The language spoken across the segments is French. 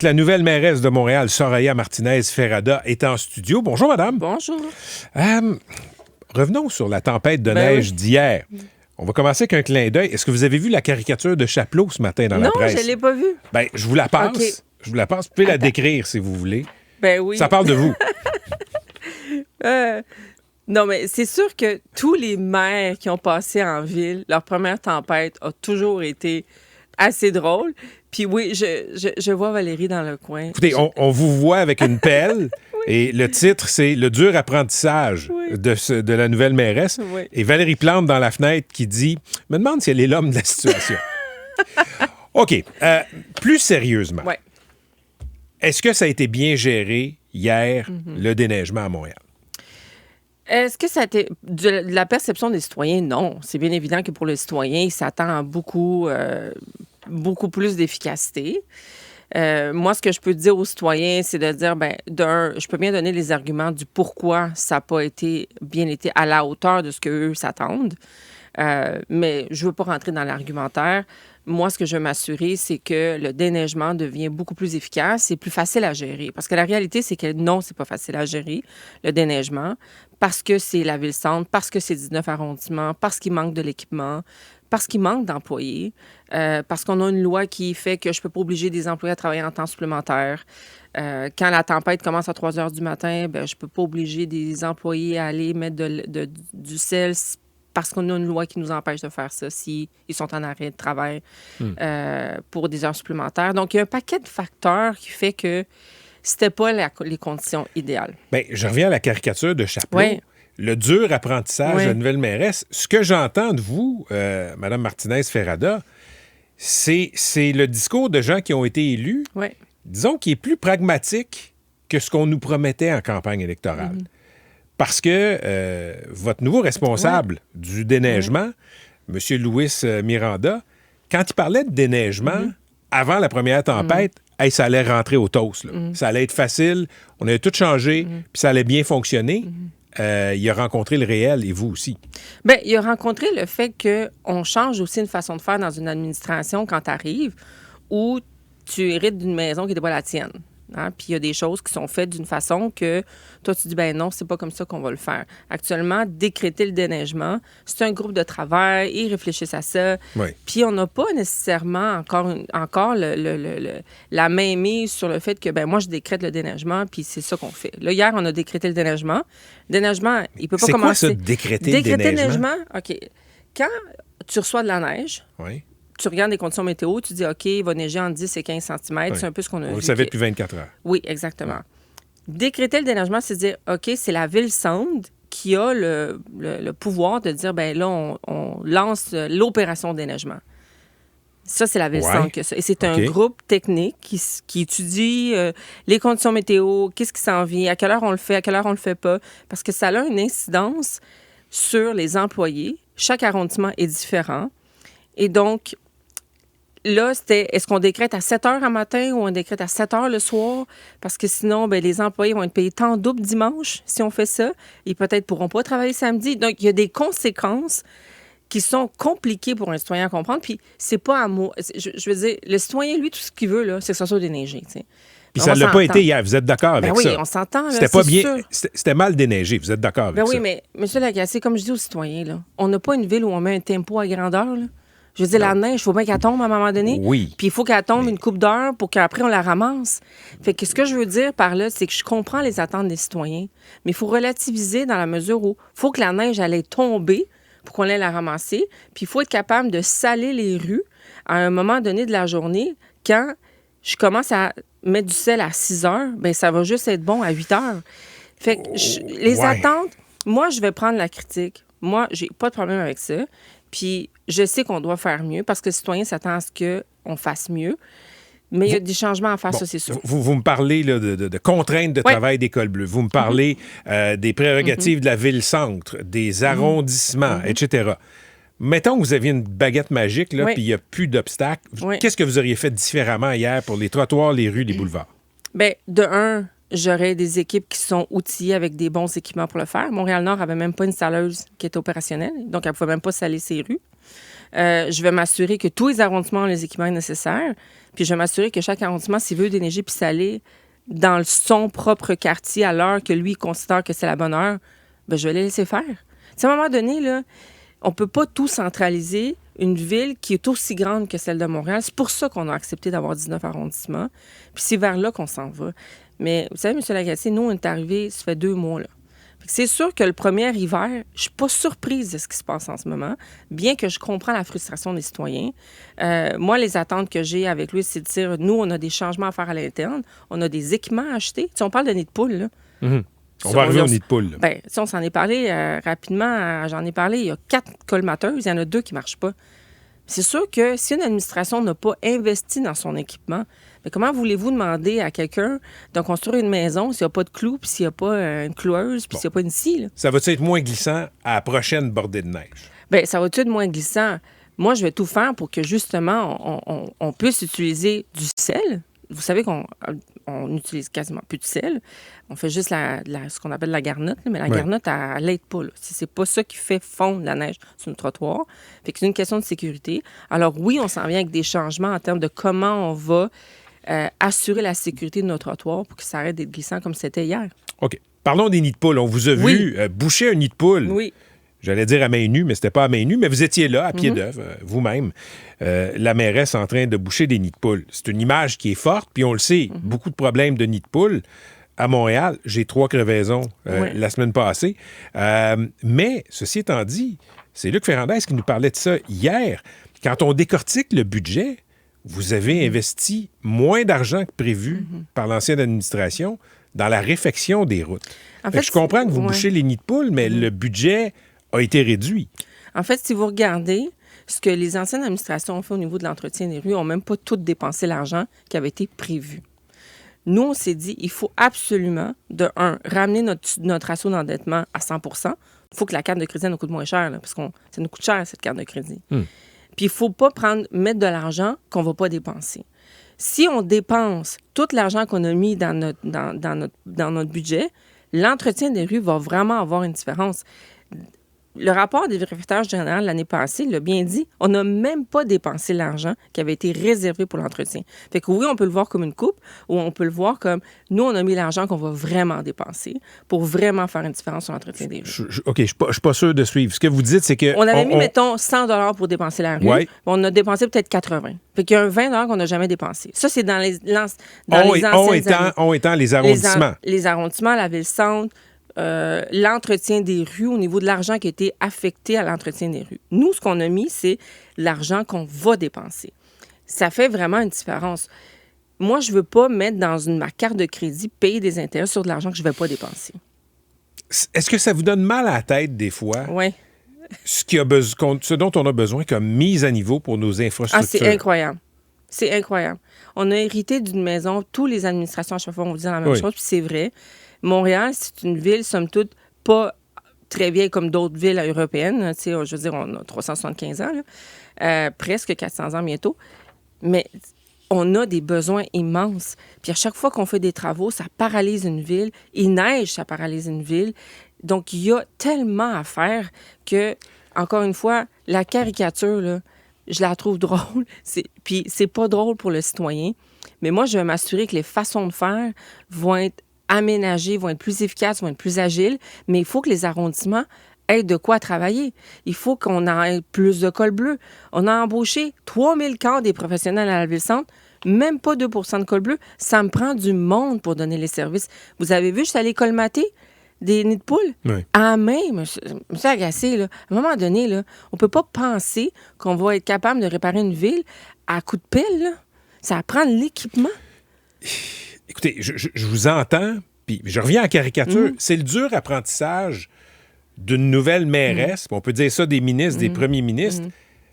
La nouvelle mairesse de Montréal, Soraya Martinez-Ferrada, est en studio. Bonjour, madame. Bonjour. Revenons sur la tempête de neige d'hier. On va commencer avec un clin d'œil. Est-ce que vous avez vu la caricature de Chapelot ce matin dans la presse? Non, je ne l'ai pas vue. Bien, je vous la passe. Okay. Je vous la passe. Vous pouvez la décrire, si vous voulez. Ben oui. Ça parle de vous. Non, mais c'est sûr que tous les maires qui ont passé en ville, leur première tempête a toujours été assez drôle. Puis oui, je vois Valérie dans le coin. Écoutez, on vous voit avec une pelle. Oui. Et le titre, c'est « Le dur apprentissage de la nouvelle mairesse ». Oui. Et Valérie Plante dans la fenêtre qui dit « Me demande si elle est l'homme de la situation ». OK. Plus sérieusement, est-ce que ça a été bien géré hier, le déneigement à Montréal? Est-ce que ça a été de la perception des citoyens? Non. C'est bien évident que pour le citoyen, il s'attend à beaucoup plus d'efficacité. Moi, ce que je peux dire aux citoyens, c'est de dire, je peux bien donner les arguments du pourquoi ça n'a pas été à la hauteur de ce qu'eux s'attendent. Mais je ne veux pas rentrer dans l'argumentaire. Moi, ce que je veux m'assurer, c'est que le déneigement devient beaucoup plus efficace et plus facile à gérer. Parce que la réalité, c'est que non, c'est pas facile à gérer, le déneigement, parce que c'est la ville-centre, parce que c'est 19 arrondissements, parce qu'il manque de l'équipement, parce qu'il manque d'employés, parce qu'on a une loi qui fait que je ne peux pas obliger des employés à travailler en temps supplémentaire. Quand la tempête commence à 3 heures du matin, je ne peux pas obliger des employés à aller mettre du sel parce qu'on a une loi qui nous empêche de faire ça s'ils sont en arrêt de travail pour des heures supplémentaires. Donc, il y a un paquet de facteurs qui fait que c'était pas les conditions idéales. Bien, je reviens à la caricature de Chapelot. Oui. Le dur apprentissage de la nouvelle mairesse. Ce que j'entends de vous, Mme Martinez-Ferrada, c'est le discours de gens qui ont été élus, disons, qui est plus pragmatique que ce qu'on nous promettait en campagne électorale. Parce que votre nouveau responsable du déneigement, M. Louis Miranda, quand il parlait de déneigement avant la première tempête, ça allait rentrer au toast. Ça allait être facile, on avait tout changé, puis ça allait bien fonctionner. Il a rencontré le réel, et vous aussi. Bien, il a rencontré le fait qu'on change aussi une façon de faire dans une administration quand tu arrives où tu hérites d'une maison qui n'était pas la tienne. Hein? Puis il y a des choses qui sont faites d'une façon que toi, tu dis, non, c'est pas comme ça qu'on va le faire. Actuellement, décréter le déneigement, c'est un groupe de travail, ils réfléchissent à ça. Oui. Puis on n'a pas nécessairement encore la main mise sur le fait que, moi, je décrète le déneigement, puis c'est ça qu'on fait. Là, hier, on a décrété le déneigement. Le déneigement, il peut pas commencer. C'est quoi ça, décréter le déneigement? Décréter le déneigement, OK. Quand tu reçois de la neige, tu regardes les conditions météo, tu dis, OK, il va neiger entre 10 et 15 cm. C'est un peu ce qu'on a vu. Vous le savez depuis 24 heures. Oui, exactement. Décréter le déneigement, c'est dire, OK, c'est la ville-centre qui a le pouvoir de dire, là, on lance l'opération déneigement. Ça, c'est la ville-centre que ça. Et c'est un groupe technique qui étudie les conditions météo, qu'est-ce qui s'en vient, à quelle heure on le fait, à quelle heure on le fait pas. Parce que ça a une incidence sur les employés. Chaque arrondissement est différent. Et donc, là, c'était, est-ce qu'on décrète à 7 heures un matin ou on décrète à 7 heures le soir? Parce que sinon, les employés vont être payés temps double dimanche si on fait ça. Ils peut-être pourront pas travailler samedi. Donc, il y a des conséquences qui sont compliquées pour un citoyen à comprendre. Puis, c'est pas à moi. Je veux dire, le citoyen, lui, tout ce qu'il veut, là, c'est que ça soit déneigé, tu sais. Puis ça ne l'a pas été hier. Vous êtes d'accord avec ça? Oui, on s'entend. Là, c'était pas bien. C'était mal déneigé. Vous êtes d'accord avec ça? Oui, mais M. Lagacé, comme je dis aux citoyens, là, on n'a pas une ville où on met un tempo à grandeur, là. Je veux dire, la neige, il faut bien qu'elle tombe à un moment donné. Oui. Puis il faut qu'elle tombe une couple d'heures pour qu'après, on la ramasse. Fait que ce que je veux dire par là, c'est que je comprends les attentes des citoyens, mais il faut relativiser dans la mesure où il faut que la neige allait tomber pour qu'on aille la ramasser. Puis il faut être capable de saler les rues à un moment donné de la journée. Quand je commence à mettre du sel à 6 heures, ça va juste être bon à 8 heures. Fait que les attentes, moi, je vais prendre la critique. Moi, j'ai pas de problème avec ça. Puis je sais qu'on doit faire mieux parce que le citoyen s'attend à ce qu'on fasse mieux. Mais il y a des changements à faire, ça, c'est sûr. Vous me parlez là, de contraintes de travail d'École bleue. Vous me parlez des prérogatives de la ville-centre, des arrondissements, etc. Mettons que vous aviez une baguette magique, puis il n'y a plus d'obstacles. Qu'est-ce que vous auriez fait différemment hier pour les trottoirs, les rues, les boulevards? Bien, de un, j'aurais des équipes qui sont outillées avec des bons équipements pour le faire. Montréal-Nord n'avait même pas une saleuse qui était opérationnelle, donc elle ne pouvait même pas saler ses rues. Je vais m'assurer que tous les arrondissements ont les équipements nécessaires. Puis je vais m'assurer que chaque arrondissement, s'il veut déneiger puis saler dans son propre quartier à l'heure que lui considère que c'est la bonne heure, bien, je vais les laisser faire. T'sais, à un moment donné, là, on ne peut pas tout centraliser une ville qui est aussi grande que celle de Montréal. C'est pour ça qu'on a accepté d'avoir 19 arrondissements. Puis c'est vers là qu'on s'en va. Mais vous savez, M. Lagacé, nous, on est arrivés, ça fait 2 mois, là. C'est sûr que le premier hiver, je ne suis pas surprise de ce qui se passe en ce moment, bien que je comprends la frustration des citoyens. Moi, les attentes que j'ai avec lui, c'est de dire, nous, on a des changements à faire à l'interne, on a des équipements à acheter. Tu sais, on parle de nid de poule, là. Mm-hmm. On va arriver au nid de poule. Bien, on s'en est parlé rapidement. J'en ai parlé. Il y a 4 colmateuses. Il y en a 2 qui ne marchent pas. C'est sûr que si une administration n'a pas investi dans son équipement, mais comment voulez-vous demander à quelqu'un de construire une maison s'il n'y a pas de clous, puis s'il n'y a pas une cloueuse, puis s'il n'y a pas une scie? Là? Ça va-tu être moins glissant à la prochaine bordée de neige? Bien, ça va-tu être moins glissant? Moi, je vais tout faire pour que, justement, on puisse utiliser du sel. Vous savez qu'on utilise quasiment plus de sel. On fait juste ce qu'on appelle la garnotte, là, mais la garnotte, elle l'aide pas. Là. C'est pas ça qui fait fondre la neige sur le trottoir. Fait que c'est une question de sécurité. Alors oui, on s'en vient avec des changements en termes de comment on va assurer la sécurité de nos trottoirs pour que ça arrête d'être glissant comme c'était hier. OK. Parlons des nids de poule. On vous a vu boucher un nid de poule. Oui. J'allais dire à main nue, mais c'était pas à main nue, mais vous étiez là, à pied d'œuvre, vous-même, la mairesse en train de boucher des nids de poules. C'est une image qui est forte, puis on le sait, beaucoup de problèmes de nids de poules. À Montréal, j'ai 3 crevaisons la semaine passée. Mais, ceci étant dit, c'est Luc Ferrandez qui nous parlait de ça hier. Quand on décortique le budget, vous avez investi moins d'argent que prévu par l'ancienne administration dans la réfection des routes. En fait, je comprends que vous bouchez les nids de poules, mais le budget a été réduit. En fait, si vous regardez ce que les anciennes administrations ont fait au niveau de l'entretien des rues, n'ont même pas toutes dépensé l'argent qui avait été prévu. Nous, on s'est dit, il faut absolument, de un, ramener notre ratio d'endettement à 100 %. Il faut que la carte de crédit nous coûte moins cher, là, parce que ça nous coûte cher, cette carte de crédit. Puis, il ne faut pas mettre de l'argent qu'on ne va pas dépenser. Si on dépense tout l'argent qu'on a mis dans notre budget, l'entretien des rues va vraiment avoir une différence. Le rapport des vérificateurs généraux l'année passée l'a bien dit, on n'a même pas dépensé l'argent qui avait été réservé pour l'entretien. Fait que oui, on peut le voir comme une coupe, ou on peut le voir comme, nous, on a mis l'argent qu'on va vraiment dépenser pour vraiment faire une différence sur l'entretien des rues. OK, je suis pas sûr de suivre. Ce que vous dites, c'est que... On avait mis, mettons, 100 $ pour dépenser la rue. On a dépensé peut-être 80. Fait qu'il y a un 20 $ qu'on n'a jamais dépensé. Ça, c'est dans les anciennes on étant les arrondissements. Les arrondissements, la ville-centre, l'entretien des rues au niveau de l'argent qui a été affecté à l'entretien des rues. Nous, ce qu'on a mis, c'est l'argent qu'on va dépenser. Ça fait vraiment une différence. Moi, je ne veux pas mettre dans ma carte de crédit, payer des intérêts sur de l'argent que je ne vais pas dépenser. Est-ce que ça vous donne mal à la tête des fois? Oui. Ce dont on a besoin comme mise à niveau pour nos infrastructures? Ah, c'est incroyable. C'est incroyable. On a hérité d'une maison, toutes les administrations à chaque fois vont vous dire la même chose, puis c'est vrai. Montréal, c'est une ville, somme toute, pas très vieille comme d'autres villes européennes. Tu sais, je veux dire, on a 375 ans, là, presque 400 ans bientôt. Mais on a des besoins immenses. Puis à chaque fois qu'on fait des travaux, ça paralyse une ville. Il neige, ça paralyse une ville. Donc, il y a tellement à faire que, encore une fois, la caricature, là, je la trouve drôle. Puis c'est pas drôle pour le citoyen. Mais moi, je vais m'assurer que les façons de faire vont être aménagés, vont être plus efficaces, vont être plus agiles, mais il faut que les arrondissements aient de quoi travailler. Il faut qu'on ait plus de col bleu. On a embauché 3000 cadres des professionnels à la Ville-Centre, même pas 2 % de col bleu. Ça me prend du monde pour donner les services. Vous avez vu, je suis allée colmater des nids de poules à main, monsieur Agacé, là. À un moment donné, là, on peut pas penser qu'on va être capable de réparer une ville à coups de pelle, là. Ça prend de l'équipement. Écoutez, je vous entends, puis je reviens en caricature. C'est le dur apprentissage d'une nouvelle mairesse, on peut dire ça des ministres, des premiers ministres.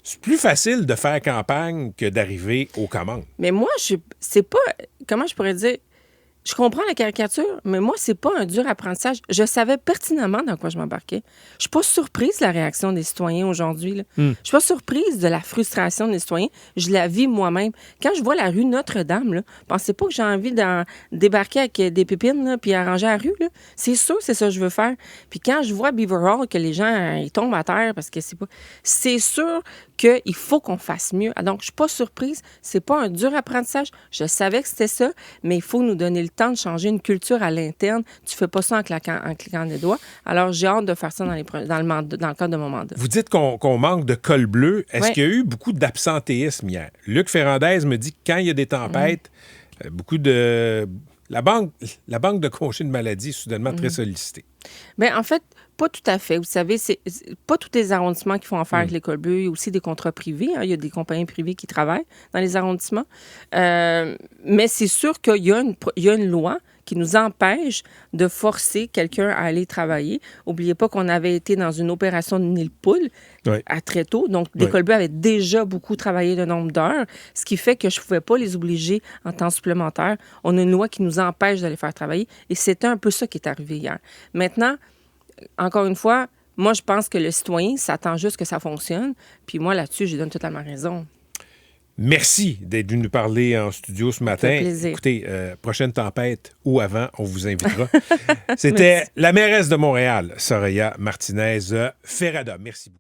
C'est plus facile de faire campagne que d'arriver aux commandes. Mais moi, c'est pas... Comment je pourrais dire? Je comprends la caricature, mais moi, c'est pas un dur apprentissage. Je savais pertinemment dans quoi je m'embarquais. Je suis pas surprise de la réaction des citoyens aujourd'hui, là. Je suis pas surprise de la frustration des citoyens. Je la vis moi-même. Quand je vois la rue Notre-Dame, là, pensez pas que j'ai envie de débarquer avec des pépines là, puis arranger la rue, là. C'est sûr, c'est ça que je veux faire. Puis quand je vois Beaver Hall, que les gens ils tombent à terre parce que c'est pas... C'est sûr qu'il faut qu'on fasse mieux. Donc, je suis pas surprise. C'est pas un dur apprentissage. Je savais que c'était ça, mais il faut nous donner le temps de changer une culture à l'interne. Tu fais pas ça en cliquant des doigts. Alors, j'ai hâte de faire ça dans le cadre de mon mandat. Vous dites qu'on manque de col bleu. Est-ce qu'il y a eu beaucoup d'absentéisme hier? Luc Ferrandez me dit que quand il y a des tempêtes, beaucoup de... La banque de congés de maladie est soudainement très sollicitée. Bien, en fait, pas tout à fait. Vous savez, c'est pas tous les arrondissements qui font affaire avec l'école bleue. Il y a aussi des contrats privés. Hein. Il y a des compagnies privées qui travaillent dans les arrondissements. Mais c'est sûr qu'il y a une loi qui nous empêche de forcer quelqu'un à aller travailler. N'oubliez pas qu'on avait été dans une opération de nid de poule à très tôt. Donc, l'école bleue avait déjà beaucoup travaillé le nombre d'heures, ce qui fait que je ne pouvais pas les obliger en temps supplémentaire. On a une loi qui nous empêche de les faire travailler et c'était un peu ça qui est arrivé hier. Maintenant, encore une fois, moi, je pense que le citoyen s'attend juste que ça fonctionne. Puis moi, là-dessus, je lui donne totalement raison. Merci d'être venu nous parler en studio ce matin. Écoutez, prochaine tempête ou avant, on vous invitera. C'était la mairesse de Montréal, Soraya Martinez Ferrada. Merci beaucoup.